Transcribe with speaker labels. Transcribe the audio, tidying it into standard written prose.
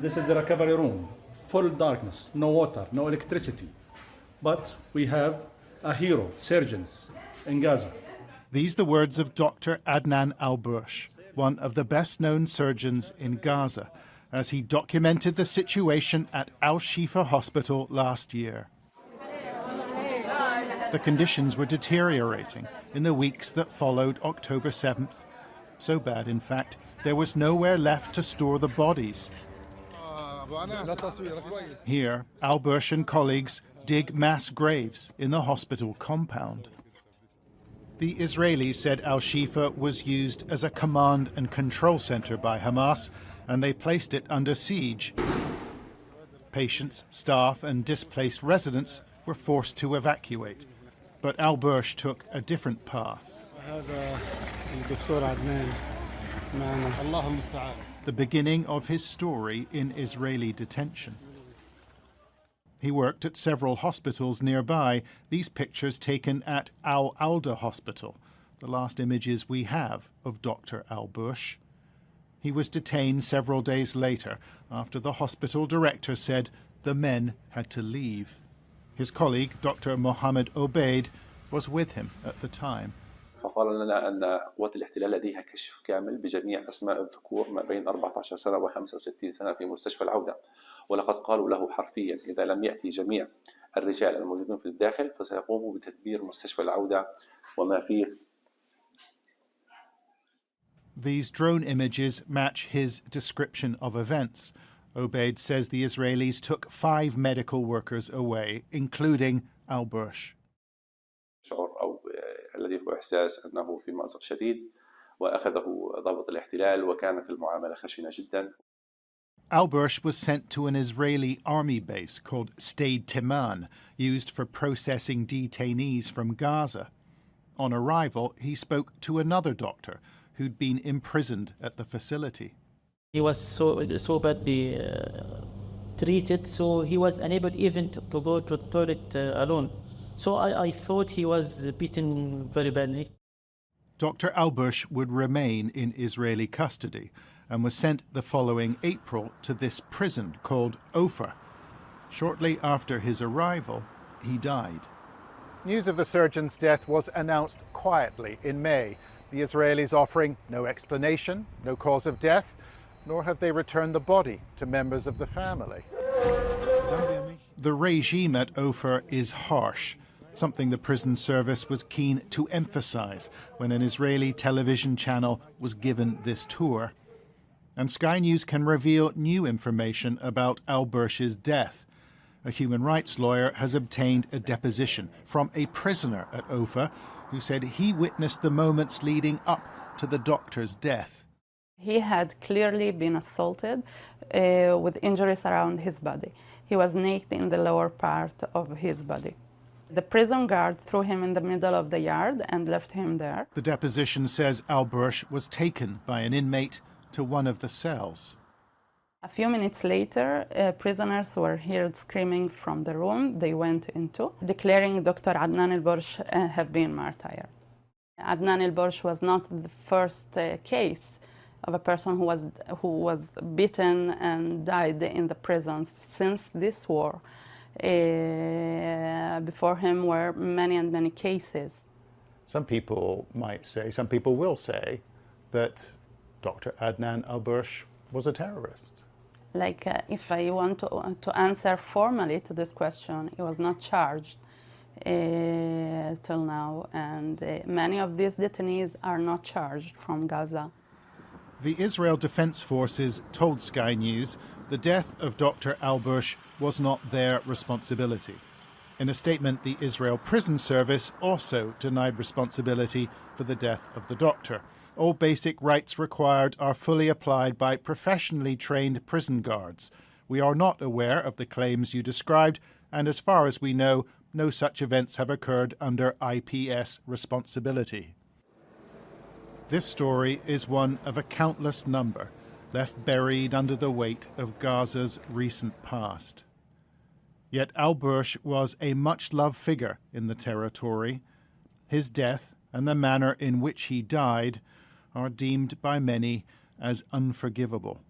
Speaker 1: This is the recovery room. Full darkness, no water, no electricity. But we have a hero, surgeons in Gaza.
Speaker 2: These the words of Dr. Adnan Al Bursh, one of the best-known surgeons in Gaza, as he documented the situation at Al-Shifa Hospital last year. The conditions were deteriorating in the weeks that followed October 7th. So bad, in fact, there was nowhere left to store the bodies. Here, Al Bursh and colleagues dig mass graves in the hospital compound. The Israelis said Al-Shifa was used as a command and control center by Hamas, and they placed it under siege. Patients, staff, and displaced residents were forced to evacuate. But Al Bursh took a different path. The beginning of his story in Israeli detention. He worked at several hospitals nearby, these pictures taken at Al-Alda Hospital, the last images we have of Dr. Al Bursh. He was detained several days later after the hospital director said the men had to leave. His colleague, Dr. Mohammed Obeid, was with him at the time.
Speaker 3: فقال لنا أن قوات الاحتلال لديها كشف كامل بجميع أسماء الذكور ما بين 14 سنة و65 سنة في مستشفى العودة، ولقد قالوا له حرفيا إذا لم يأتي جميع الرجال الموجودين في الداخل فسيقوموا بتدمير مستشفى العودة وما فيه.
Speaker 2: These drone images match his description of events. Obeid says the Israelis took 5 medical workers away, including Al Bursh.
Speaker 3: الذي هو إحساس أنه في مأزق شديد وأخذه ضابط الاحتلال وكانت المعاملة خشنة جدا.
Speaker 2: Al Bursh was sent to an Israeli army base called Stade Timan, used for processing detainees from Gaza. On arrival, he spoke to another doctor who'd been imprisoned at the facility.
Speaker 4: He was so badly treated, so he was unable even to go to the toilet alone. So I thought he was beaten very badly.
Speaker 2: Dr. Al Bursh would remain in Israeli custody and was sent the following April to this prison called Ofer. Shortly after his arrival, he died. News of the surgeon's death was announced quietly in May, the Israelis offering no explanation, no cause of death, nor have they returned the body to members of the family. The regime at Ofer is harsh, something the prison service was keen to emphasize when an Israeli television channel was given this tour. And Sky News can reveal new information about Al Bursh's death. A human rights lawyer has obtained a deposition from a prisoner at Ofer who said he witnessed the moments leading up to the doctor's death.
Speaker 5: He had clearly been assaulted with injuries around his body. He was naked in the lower part of his body. The prison guard threw him in the middle of the yard and left him there.
Speaker 2: The deposition says Al Bursh was taken by an inmate to one of the cells.
Speaker 5: A few minutes later, prisoners were heard screaming from the room they went into, declaring Dr. Adnan Al Bursh have been martyred. Adnan Al Bursh was not the first case of a person who was beaten and died in the prisons since this war. Before him were many and many cases.
Speaker 2: Some people might say, some people will say, that Dr. Adnan Al Bursh was a terrorist.
Speaker 5: Like, if I want to answer formally to this question, he was not charged till now, and many of these detainees are not charged from Gaza.
Speaker 2: The Israel Defense Forces told Sky News the death of Dr. Al Bursh was not their responsibility. In a statement, the Israel Prison Service also denied responsibility for the death of the doctor. All basic rights required are fully applied by professionally trained prison guards. We are not aware of the claims you described, and as far as we know, no such events have occurred under IPS responsibility. This story is one of a countless number left buried under the weight of Gaza's recent past. Yet Al Bursh was a much-loved figure in the territory. His death and the manner in which he died are deemed by many as unforgivable.